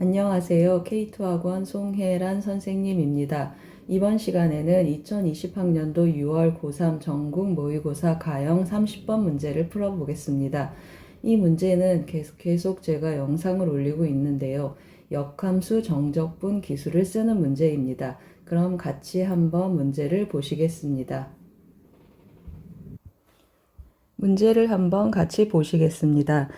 안녕하세요. K2학원 송혜란 선생님입니다. 이번 시간에는 2020학년도 6월 고3 전국 모의고사 가형 30번 문제를 풀어보겠습니다. 이 문제는 계속 제가 영상을 올리고 있는데요. 역함수 정적분 기술을 쓰는 문제입니다. 그럼 같이 한번 문제를 보시겠습니다. 문제를 한번 같이 보시겠습니다.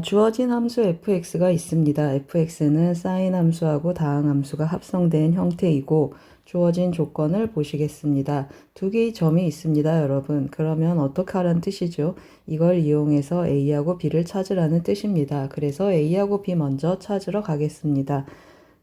주어진 함수 fx가 있습니다. fx는 사인 함수하고 다항 함수가 합성된 형태이고 주어진 조건을 보시겠습니다. 두 개의 점이 있습니다, 여러분. 그러면 어떻게 하라는 뜻이죠? 이걸 이용해서 a하고 b를 찾으라는 뜻입니다. 그래서 a하고 b 먼저 찾으러 가겠습니다.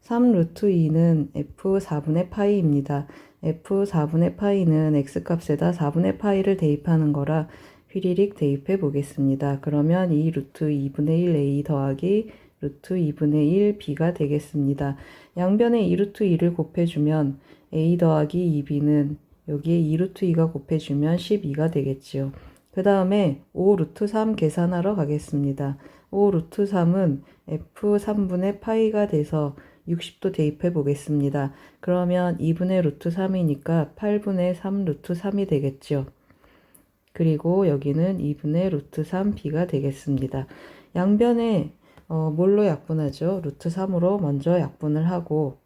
3 루트 2는 f 4분의 파이입니다. f 4분의 파이는 x값에다 4분의 파이를 대입하는 거라 휘리릭 대입해 보겠습니다. 그러면 2 루트 2분의 1 a 더하기 루트 2분의 1 b가 되겠습니다. 양변에 2 루트 2를 곱해주면 a 더하기 2b는 여기에 2 루트 2가 곱해주면 12가 되겠지요. 그 다음에 5 루트 3 계산하러 가겠습니다. 5 루트 3은 f 3분의 파이가 돼서 60도 대입해 보겠습니다. 그러면 2분의 루트 3이니까 8분의 3 루트 3이 되겠죠. 그리고 여기는 2분의 루트 3b가 되겠습니다. 양변에 뭘로 약분하죠? 루트 3으로 먼저 약분을 하고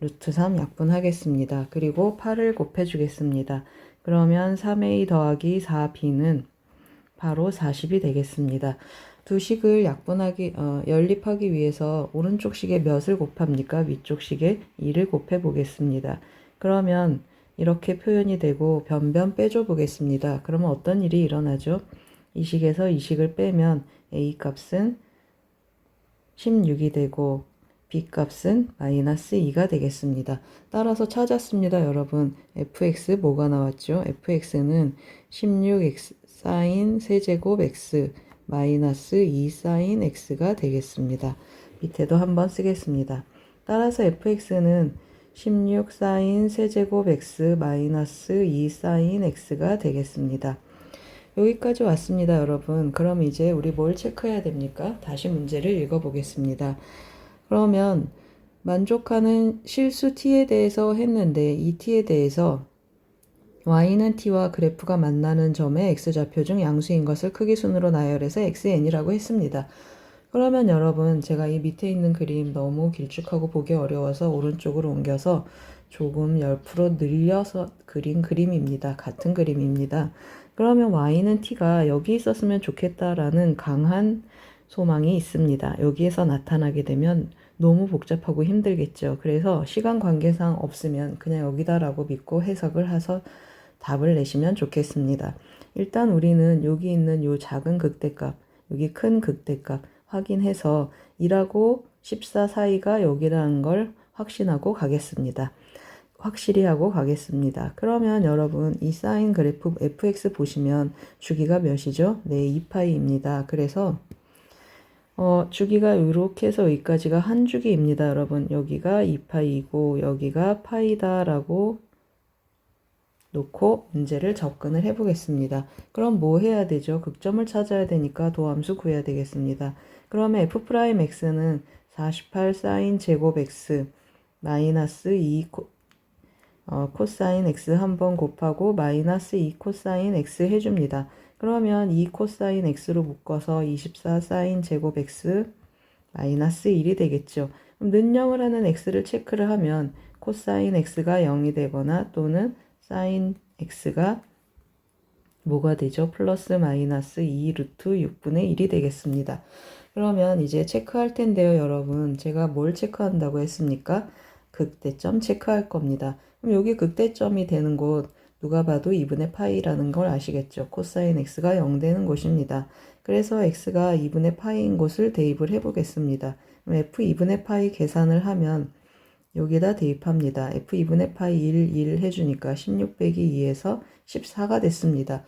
루트 3 약분하겠습니다. 그리고 8을 곱해주겠습니다. 그러면 3a 더하기 4b는 바로 40이 되겠습니다. 두 식을 연립하기 위해서 오른쪽 식에 몇을 곱합니까? 위쪽 식에 2를 곱해 보겠습니다. 그러면 이렇게 표현이 되고 변변 빼줘 보겠습니다. 그러면 어떤 일이 일어나죠? 이 식에서 이 식을 빼면 a 값은 16이 되고 b 값은 마이너스 2가 되겠습니다. 따라서 찾았습니다, 여러분. fx 뭐가 나왔죠? fx는 16x 사인 세제곱 x 마이너스 2 사인 x가 되겠습니다. 밑에도 한번 쓰겠습니다. 따라서 fx는 16 사인 세제곱 x 마이너스 2 사인 x가 되겠습니다. 여기까지 왔습니다, 여러분. 그럼 이제 우리 뭘 체크해야 됩니까? 다시 문제를 읽어보겠습니다. 그러면 만족하는 실수 t에 대해서 했는데 이 t에 대해서 y는 t와 그래프가 만나는 점의 x좌표 중 양수인 것을 크기순으로 나열해서 xn이라고 했습니다. 그러면 여러분, 제가 이 밑에 있는 그림 너무 길쭉하고 보기 어려워서 오른쪽으로 옮겨서 조금 옆으로 늘려서 그린 그림입니다. 같은 그림입니다. 그러면 y는 t가 여기 있었으면 좋겠다라는 강한 소망이 있습니다. 여기에서 나타나게 되면 너무 복잡하고 힘들겠죠. 그래서 시간 관계상 없으면 그냥 여기다라고 믿고 해석을 해서 답을 내시면 좋겠습니다. 일단 우리는 여기 있는 요 작은 극대값, 여기 큰 극대값 확인해서 2하고 14 사이가 여기라는 걸 확신하고 가겠습니다. 확실히 하고 가겠습니다. 그러면 여러분 이 사인 그래프 fx 보시면 주기가 몇이죠? 네, 2파이입니다. 그래서 주기가 이렇게 해서 여기까지가 한 주기입니다. 여러분 여기가 2파이고 여기가 파이다라고 놓고 문제를 접근을 해보겠습니다. 그럼 뭐 해야 되죠? 극점을 찾아야 되니까 도함수 구해야 되겠습니다. 그러면 f'x는 48 사인 제곱 x 마이너스 2 코사인 x 한번 곱하고 마이너스 2 코사인 x 해줍니다. 그러면 2 코사인 x로 묶어서 24 사인 제곱 x 마이너스 1이 되겠죠. 그럼 는영을 하는 x를 체크를 하면 코사인 x가 0이 되거나 또는 사인 x가 뭐가 되죠? 플러스 마이너스 2 루트 6분의 1이 되겠습니다. 그러면 이제 체크할 텐데요, 여러분. 제가 뭘 체크한다고 했습니까? 극대점 체크할 겁니다. 그럼 여기 극대점이 되는 곳 누가 봐도 2분의 파이라는 걸 아시겠죠? 코사인 x가 0 되는 곳입니다. 그래서 x가 2분의 파이인 곳을 대입을 해보겠습니다. 그럼 f 2분의 파이 계산을 하면 여기다 대입합니다. f 2분의 파이 1 해주니까 16 빼기 2에서 14가 됐습니다.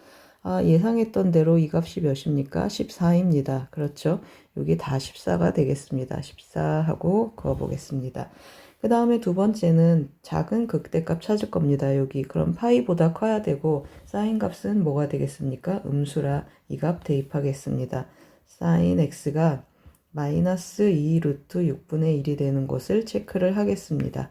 예상했던 대로 이 값이 몇입니까? 14입니다. 그렇죠? 여기 다 14가 되겠습니다. 14 하고 그어보겠습니다. 그 다음에 두 번째는 작은 극대값 찾을 겁니다. 여기 그럼 파이보다 커야 되고 사인 값은 뭐가 되겠습니까? 음수라 이 값 대입하겠습니다. 사인 x가 마이너스 2 루트 6분의 1이 되는 것을 체크를 하겠습니다.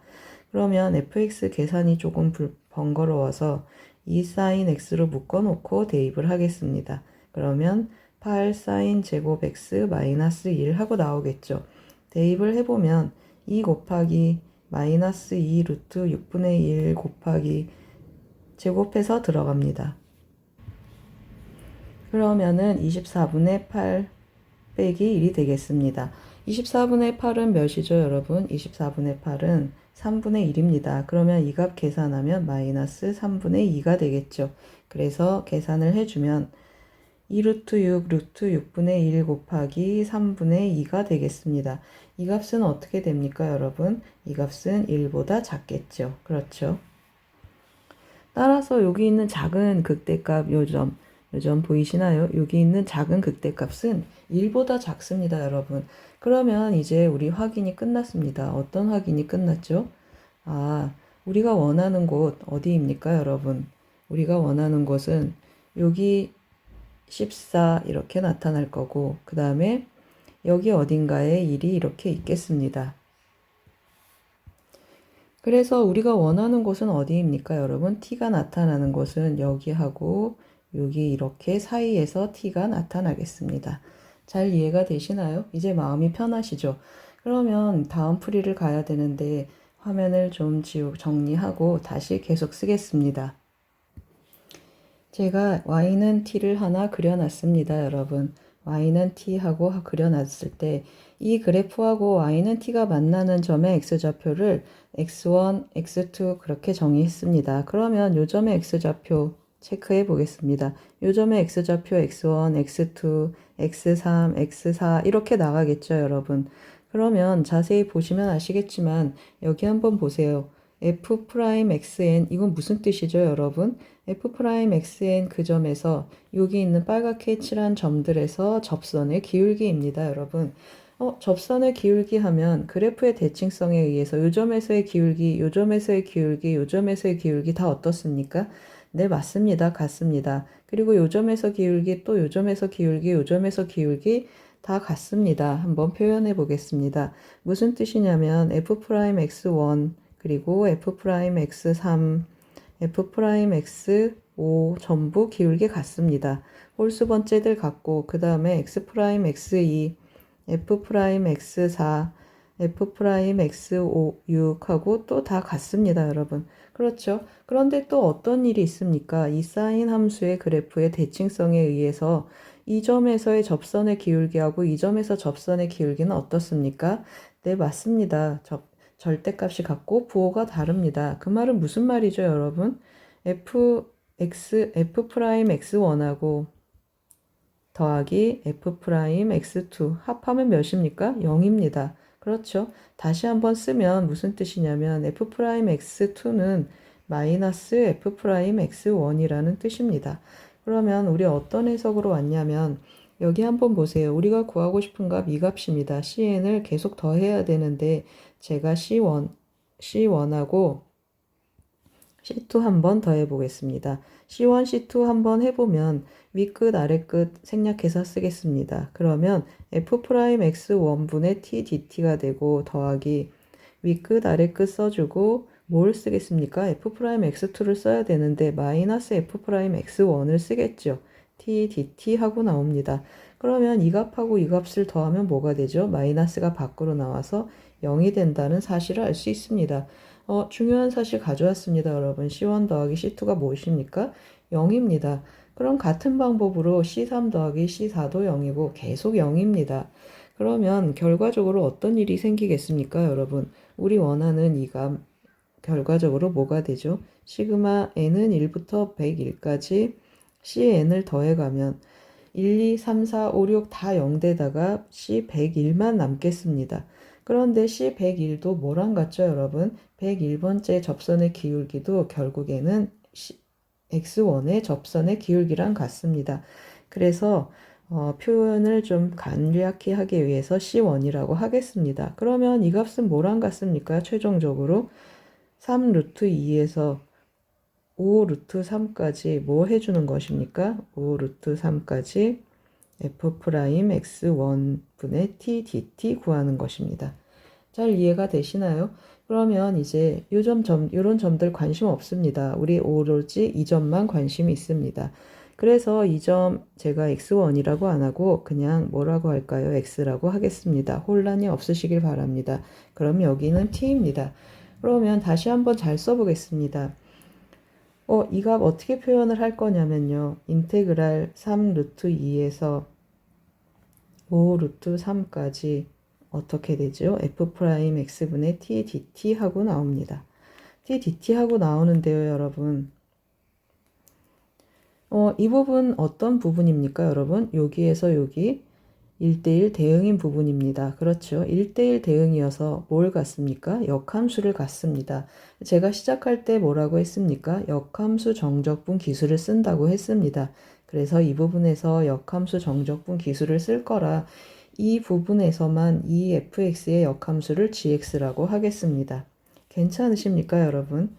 그러면 fx 계산이 조금 번거로워서 이 사인 x로 묶어놓고 대입을 하겠습니다. 그러면 8 사인 제곱 x 마이너스 1 하고 나오겠죠. 대입을 해보면 2 곱하기 마이너스 2 루트 6분의 1 곱하기 제곱해서 들어갑니다. 그러면은 24분의 8 빼기 1이 되겠습니다. 24분의 8은 몇이죠, 여러분? 24분의 8은 3분의 1입니다. 그러면 이 값 계산하면 마이너스 3분의 2가 되겠죠. 그래서 계산을 해주면 2 루트 6 루트 6분의 1 곱하기 3분의 2가 되겠습니다. 이 값은 어떻게 됩니까, 여러분? 이 값은 1보다 작겠죠. 그렇죠. 따라서 여기 있는 작은 극대값 요점 보이시나요? 여기 있는 작은 극대값은 1보다 작습니다, 여러분. 그러면 이제 우리 확인이 끝났습니다. 어떤 확인이 끝났죠? 우리가 원하는 곳 어디입니까, 여러분? 우리가 원하는 곳은 여기 14 이렇게 나타날 거고, 그 다음에 여기 어딘가에 1이 이렇게 있겠습니다. 그래서 우리가 원하는 곳은 어디입니까, 여러분? t가 나타나는 곳은 여기하고 여기 이렇게 사이에서 t가 나타나겠습니다. 잘 이해가 되시나요? 이제 마음이 편하시죠? 그러면 다음 풀이를 가야 되는데 화면을 좀 정리하고 다시 계속 쓰겠습니다. 제가 y는 t를 하나 그려놨습니다, 여러분. y는 t하고 그려놨을 때 이 그래프하고 y는 t가 만나는 점의 x좌표를 x1, x2 그렇게 정의했습니다. 그러면 요 점의 x좌표 체크해 보겠습니다. 요 점의 x좌표 x1, x2, x3, x4 이렇게 나가겠죠, 여러분. 그러면 자세히 보시면 아시겠지만 여기 한번 보세요. f'xn 이건 무슨 뜻이죠, 여러분? f'xn 그 점에서 여기 있는 빨갛게 칠한 점들에서 접선의 기울기입니다, 여러분. 접선의 기울기 하면 그래프의 대칭성에 의해서 요 점에서의 기울기, 요 점에서의 기울기, 요 점에서의 기울기 다 어떻습니까? 네, 맞습니다. 같습니다. 그리고 요 점에서 기울기, 또 요 점에서 기울기, 요 점에서 기울기 다 같습니다. 한번 표현해 보겠습니다. 무슨 뜻이냐면 f'x1 그리고 f'x3, f'x5 전부 기울기 같습니다. 홀수 번째들 같고 그 다음에 x'x2, f'x4, f'x5, 6하고 또 다 같습니다, 여러분. 그렇죠? 그런데 또 어떤 일이 있습니까? 이 사인 함수의 그래프의 대칭성에 의해서 이 점에서의 접선의 기울기하고 이 점에서 접선의 기울기는 어떻습니까? 네, 맞습니다. 절대값이 같고 부호가 다릅니다. 그 말은 무슨 말이죠, 여러분? f'x1하고 더하기 f'x2 합하면 몇입니까? 0입니다. 그렇죠? 다시 한번 쓰면 무슨 뜻이냐면 f'x2는 마이너스 f'x1이라는 뜻입니다. 그러면 우리 어떤 해석으로 왔냐면 여기 한번 보세요. 우리가 구하고 싶은 값 이 값입니다. cn을 계속 더해야 되는데 제가 C1하고 C2 한번 더해 보겠습니다. C1, C2 한번 해보면 윗끝 아래끝 생략해서 쓰겠습니다. 그러면 f'x1분의 t dt가 되고 더하기 윗끝 아래끝 써주고 뭘 쓰겠습니까? f'x2를 써야 되는데 마이너스 f'x1을 쓰겠죠. t dt 하고 나옵니다. 그러면 이 값하고 이 값을 더하면 뭐가 되죠? 마이너스가 밖으로 나와서 0이 된다는 사실을 알 수 있습니다. 중요한 사실 가져왔습니다, 여러분. C1 더하기 C2가 무엇입니까? 0입니다. 그럼 같은 방법으로 C3 더하기 C4도 0이고 계속 0입니다. 그러면 결과적으로 어떤 일이 생기겠습니까, 여러분? 우리 원하는 이 값, 결과적으로 뭐가 되죠? 시그마 n은 1부터 101까지 cn을 더해가면 1, 2, 3, 4, 5, 6 다 0대다가 C101만 남겠습니다. 그런데 C101도 뭐랑 같죠, 여러분? 101번째 접선의 기울기도 결국에는 X1의 접선의 기울기랑 같습니다. 그래서 표현을 좀 간략히 하기 위해서 C1이라고 하겠습니다. 그러면 이 값은 뭐랑 같습니까? 최종적으로 3 루트 2에서 5 루트 3까지 뭐 해주는 것입니까? 5 루트 3까지 f 프라임 x1분의 t dt 구하는 것입니다. 잘 이해가 되시나요? 그러면 이제 요런 점들 관심 없습니다. 우리 오로지 이 점만 관심이 있습니다. 그래서 이 점 제가 x1이라고 안 하고 그냥 뭐라고 할까요? x라고 하겠습니다. 혼란이 없으시길 바랍니다. 그럼 여기는 t입니다. 그러면 다시 한번 잘 써보겠습니다. 이 값 어떻게 표현을 할 거냐면요. 인테그랄 3 루트 2에서 5 루트 3까지 어떻게 되죠? f 프라임 x분의 t dt 하고 나옵니다. t dt 하고 나오는데요, 여러분. 이 부분 어떤 부분입니까, 여러분? 여기에서 여기 1대1 대응인 부분입니다. 그렇죠. 1대1 대응이어서 뭘 갖습니까? 역함수를 갖습니다. 제가 시작할 때 뭐라고 했습니까? 역함수 정적분 기술을 쓴다고 했습니다. 그래서 이 부분에서 역함수 정적분 기술을 쓸 거라 이 부분에서만 이 fx의 역함수를 gx라고 하겠습니다. 괜찮으십니까, 여러분?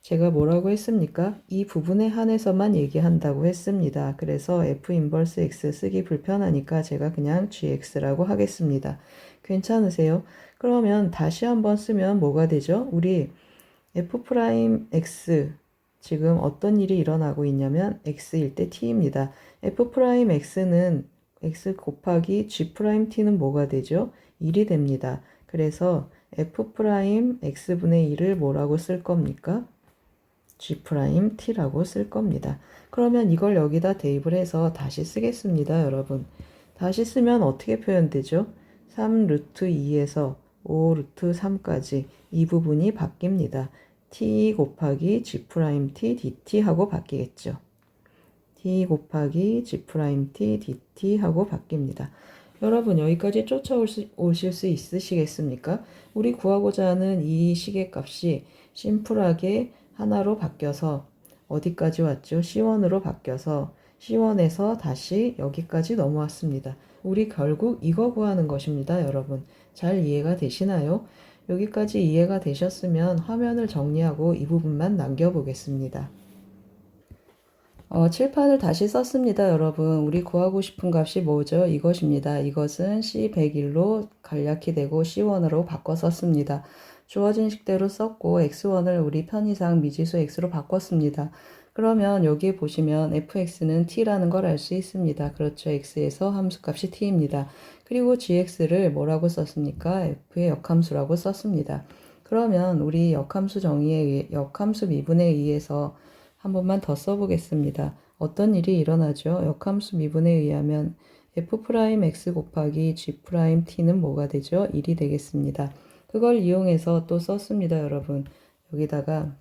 제가 뭐라고 했습니까? 이 부분에 한해서만 얘기한다고 했습니다. 그래서 f 인버스 x 쓰기 불편하니까 제가 그냥 gx라고 하겠습니다. 괜찮으세요? 그러면 다시 한번 쓰면 뭐가 되죠? 우리 f 프라임 x 지금 어떤 일이 일어나고 있냐면 x일 때 t입니다. f 프라임 x는 x 곱하기 g 프라임 t는 뭐가 되죠? 1이 됩니다. 그래서 f 프라임 x분의 1을 뭐라고 쓸 겁니까? G'T라고 쓸 겁니다. 그러면 이걸 여기다 대입을 해서 다시 쓰겠습니다, 여러분. 다시 쓰면 어떻게 표현되죠? 3 루트 2에서 5 루트 3까지 이 부분이 바뀝니다. t 곱하기 G'T dt 하고 바뀌겠죠. t 곱하기 G'T dt 하고 바뀝니다. 여러분 여기까지 쫓아오실 수 있으시겠습니까? 우리 구하고자 하는 이 시계값이 심플하게 하나로 바뀌어서 어디까지 왔죠? C1으로 바뀌어서 C1에서 다시 여기까지 넘어왔습니다. 우리 결국 이거 구하는 것입니다, 여러분. 잘 이해가 되시나요? 여기까지 이해가 되셨으면 화면을 정리하고 이 부분만 남겨보겠습니다. 칠판을 다시 썼습니다, 여러분. 우리 구하고 싶은 값이 뭐죠? 이것입니다. 이것은 C101로 간략히 되고 C1으로 바꿔 썼습니다. 주어진 식대로 썼고 x1을 우리 편의상 미지수 x로 바꿨습니다. 그러면 여기에 보시면 fx는 t라는 걸 알 수 있습니다. 그렇죠. x에서 함수값이 t입니다. 그리고 gx를 뭐라고 썼습니까? f의 역함수라고 썼습니다. 그러면 우리 역함수 정의에 의해 역함수 미분에 의해서 한 번만 더 써보겠습니다. 어떤 일이 일어나죠? 역함수 미분에 의하면 f'x 곱하기 g't는 뭐가 되죠? 1이 되겠습니다. 그걸 이용해서 또 썼습니다, 여러분. 여기다가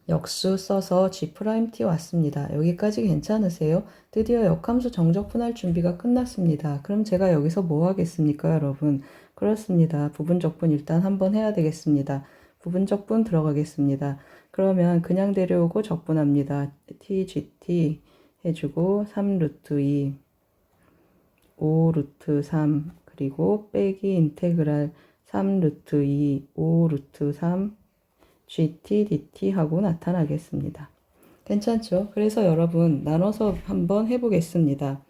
역수 써서 G'T 왔습니다. 여기까지 괜찮으세요? 드디어 역함수 정적분할 준비가 끝났습니다. 그럼 제가 여기서 뭐 하겠습니까, 여러분? 그렇습니다. 부분적분 일단 한번 해야 되겠습니다. 부분적분 들어가겠습니다. 그러면 그냥 데려오고 적분합니다. TGT 해주고 3 루트 2, 5 루트 3, 그리고 빼기 인테그랄 3 루트 2, 5 루트 3, gt, dt 하고 나타나겠습니다. 괜찮죠? 그래서 여러분 나눠서 한번 해보겠습니다.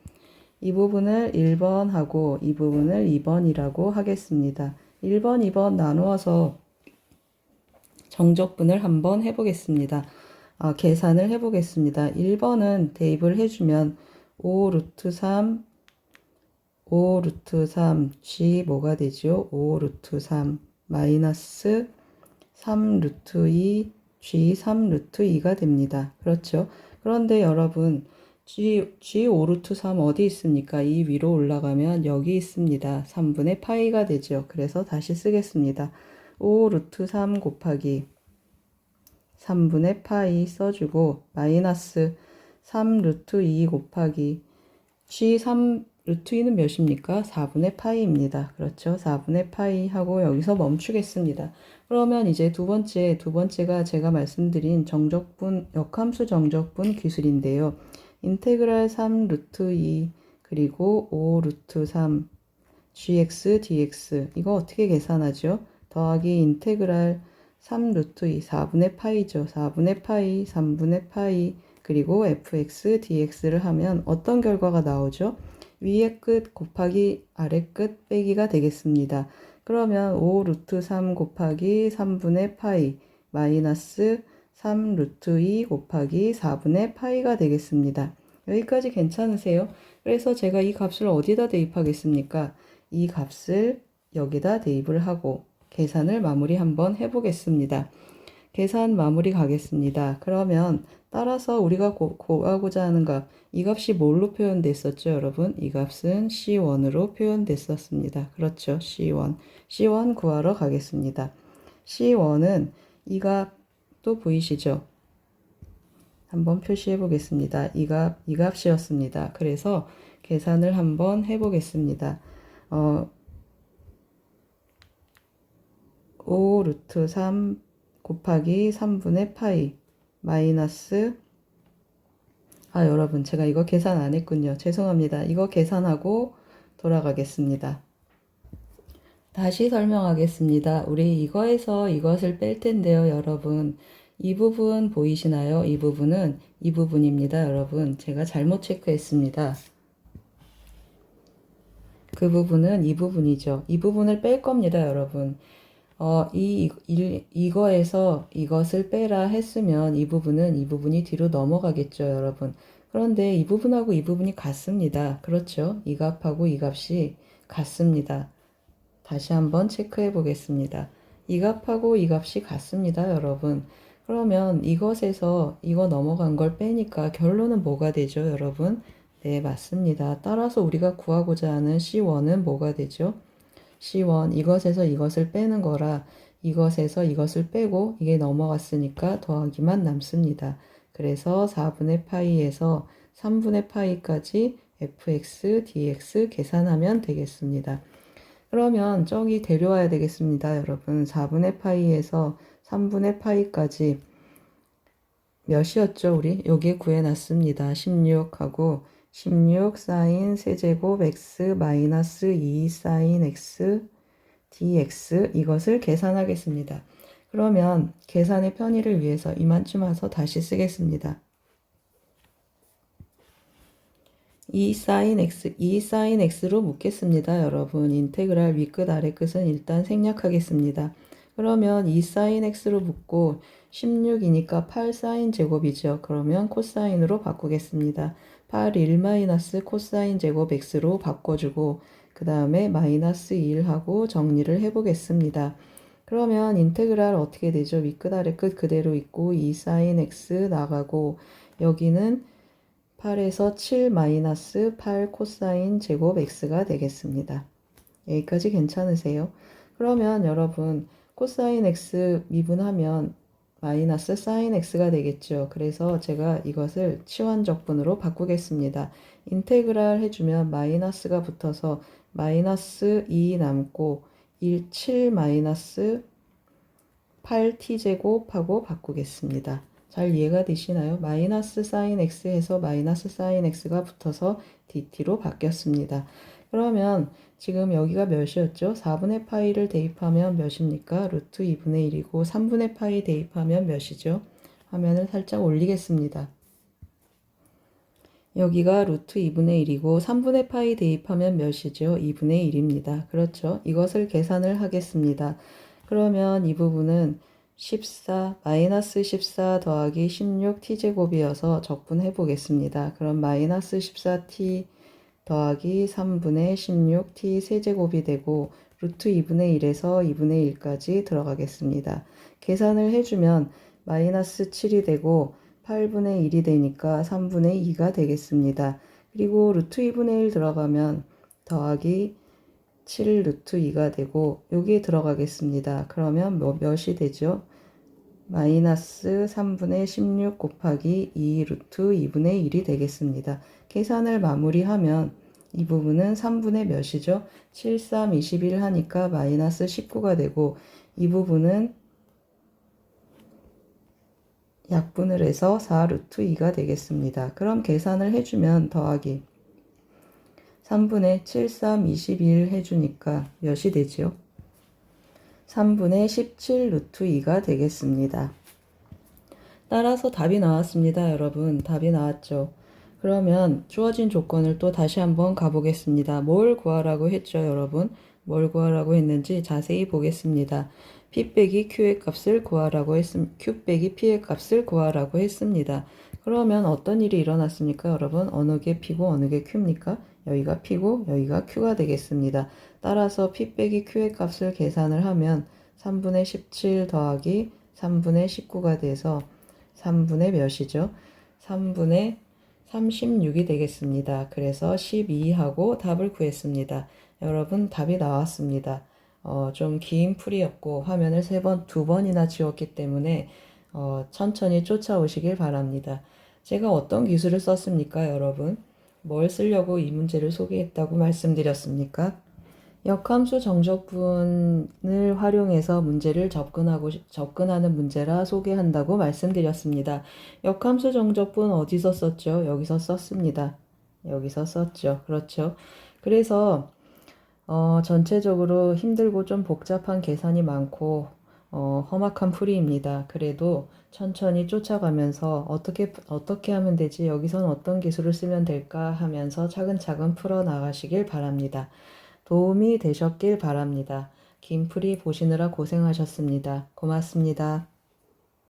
이 부분을 1번 하고 이 부분을 2번이라고 하겠습니다. 1번, 2번 나누어서 정적분을 한번 해보겠습니다. 계산을 해보겠습니다. 1번은 대입을 해주면 5 루트 3, 5 루트 3, g 뭐가 되죠? 5 루트 3 마이너스 3 루트 2, g 3 루트 2가 됩니다. 그렇죠? 그런데 여러분 g 5 루트 3 어디 있습니까? 이 위로 올라가면 여기 있습니다. 3분의 파이가 되죠. 그래서 다시 쓰겠습니다. 5 루트 3 곱하기 3분의 파이 써주고 마이너스 3 루트 2 곱하기 g 3 루트 2는 몇입니까? 4분의 파이입니다. 그렇죠? 4분의 파이 하고 여기서 멈추겠습니다. 그러면 이제 두 번째가 제가 말씀드린 정적분, 역함수 정적분 기술인데요. 인테그랄 3 루트 2 그리고 5 루트 3 gx dx 이거 어떻게 계산하죠? 더하기 인테그랄 3 루트 2 4분의 파이죠. 4분의 파이 3분의 파이 그리고 fx, dx를 하면 어떤 결과가 나오죠? 위의 끝 곱하기 아래 끝 빼기가 되겠습니다. 그러면 5 루트 3 곱하기 3분의 파이 마이너스 3 루트 2 곱하기 4분의 파이가 되겠습니다. 여기까지 괜찮으세요? 그래서 제가 이 값을 어디다 대입하겠습니까? 이 값을 여기다 대입을 하고 계산을 마무리 한번 해보겠습니다. 계산 마무리 가겠습니다. 그러면 따라서 우리가 구하고자 하는 값, 이 값이 뭘로 표현됐었죠, 여러분? 이 값은 C1으로 표현됐었습니다. 그렇죠, C1. C1 구하러 가겠습니다. C1은 이 값 또 보이시죠? 한번 표시해 보겠습니다. 이 값이었습니다. 그래서 계산을 한번 해 보겠습니다. 5 루트 3 곱하기 3분의 파이 마이너스 여러분 제가 이거 계산 안 했군요. 죄송합니다. 이거 계산하고 돌아가겠습니다. 다시 설명하겠습니다. 우리 이거에서 이것을 뺄 텐데요, 여러분. 이 부분 보이시나요? 이 부분은 이 부분입니다, 여러분. 제가 잘못 체크했습니다. 그 부분은 이 부분이죠. 이 부분을 뺄 겁니다, 여러분. 이거에서 이것을 빼라 했으면 이 부분이 뒤로 넘어가겠죠, 여러분. 그런데 이 부분하고 이 부분이 같습니다. 그렇죠? 이 값하고 이 값이 같습니다. 다시 한번 체크해 보겠습니다. 이 값하고 이 값이 같습니다, 여러분. 그러면 이것에서 이거 넘어간 걸 빼니까 결론은 뭐가 되죠, 여러분? 네, 맞습니다. 따라서 우리가 구하고자 하는 C1은 뭐가 되죠? C1, 이것에서 이것을 빼는 거라 이것에서 이것을 빼고 이게 넘어갔으니까 더하기만 남습니다. 그래서 4분의 파이에서 3분의 파이까지 fx, dx 계산하면 되겠습니다. 그러면 저기 데려와야 되겠습니다, 여러분. 4분의 파이에서 3분의 파이까지 몇이었죠, 우리? 여기에 구해놨습니다. 16하고 16 사인 세제곱 x 마이너스 2 사인 x dx 이것을 계산하겠습니다. 그러면 계산의 편의를 위해서 이만큼 와서 다시 쓰겠습니다. 2 사인 x로 묻겠습니다. 여러분 인테그랄 위끝 아래끝은 일단 생략하겠습니다. 그러면 2 사인 x로 묻고 16이니까 8 사인 제곱이죠. 그러면 코사인으로 바꾸겠습니다. 8 1 마이너스 코사인 제곱 x로 바꿔주고 그 다음에 마이너스 1하고 정리를 해보겠습니다. 그러면 인테그랄 어떻게 되죠? 위끝 아래끝 그대로 있고 2 사인 x 나가고 여기는 8에서 7 마이너스 8 코사인 제곱 x가 되겠습니다. 여기까지 괜찮으세요? 그러면 여러분 코사인 x 미분하면 마이너스 사인 x가 되겠죠. 그래서 제가 이것을 치환적분으로 바꾸겠습니다. 인테그랄 해주면 마이너스가 붙어서 마이너스 2 남고 7 마이너스 8t제곱하고 바꾸겠습니다. 잘 이해가 되시나요? 마이너스 사인 x 해서 마이너스 사인 x가 붙어서 dt로 바뀌었습니다. 그러면 지금 여기가 몇이었죠? 4분의 파이를 대입하면 몇입니까? 루트 2분의 1이고 3분의 파이 대입하면 몇이죠? 화면을 살짝 올리겠습니다. 여기가 루트 2분의 1이고 3분의 파이 대입하면 몇이죠? 2분의 1입니다. 그렇죠? 이것을 계산을 하겠습니다. 그러면 이 부분은 14, 마이너스 14 더하기 16t제곱이어서 적분해 보겠습니다. 그럼 마이너스 14t 더하기 3분의 16t 세제곱이 되고 루트 2분의 1에서 2분의 1까지 들어가겠습니다. 계산을 해주면 마이너스 7이 되고 8분의 1이 되니까 3분의 2가 되겠습니다. 그리고 루트 2분의 1 들어가면 더하기 7 루트 2가 되고 여기에 들어가겠습니다. 그러면 몇이 되죠? 마이너스 3분의 16 곱하기 2 루트 2분의 1이 되겠습니다. 계산을 마무리하면 이 부분은 3분의 몇이죠? 7, 3, 21 하니까 마이너스 19가 되고 이 부분은 약분을 해서 4 루트 2가 되겠습니다. 그럼 계산을 해주면 더하기 3분의 7, 3, 21 해주니까 몇이 되죠? 3분의 17 루트 2가 되겠습니다. 따라서 답이 나왔습니다, 여러분. 답이 나왔죠. 그러면 주어진 조건을 또 다시 한번 가보겠습니다. 뭘 구하라고 했죠, 여러분? 뭘 구하라고 했는지 자세히 보겠습니다. P 빼기 Q의 값을 구하라고 Q 빼기 P의 값을 구하라고 했습니다. 그러면 어떤 일이 일어났습니까, 여러분? 어느 게 P고 어느 게 Q입니까? 여기가 P고 여기가 Q가 되겠습니다. 따라서 P 빼기 Q의 값을 계산을 하면 3분의 17 더하기 3분의 19가 돼서 3분의 몇이죠? 3분의 36이 되겠습니다. 그래서 12하고 답을 구했습니다. 여러분 답이 나왔습니다. 좀 긴 풀이였고 화면을 두 번이나 지웠기 때문에 천천히 쫓아오시길 바랍니다. 제가 어떤 기술을 썼습니까, 여러분? 뭘 쓰려고 이 문제를 소개했다고 말씀드렸습니까? 역함수 정적분을 활용해서 문제를 접근하는 문제라 소개한다고 말씀드렸습니다. 역함수 정적분 어디서 썼죠? 여기서 썼습니다. 여기서 썼죠. 그렇죠. 그래서 전체적으로 힘들고 좀 복잡한 계산이 많고 험악한 풀이입니다. 그래도 천천히 쫓아가면서 어떻게 하면 되지? 여기선 어떤 기술을 쓰면 될까? 하면서 차근차근 풀어 나가시길 바랍니다. 도움이 되셨길 바랍니다. 긴 풀이 보시느라 고생하셨습니다. 고맙습니다.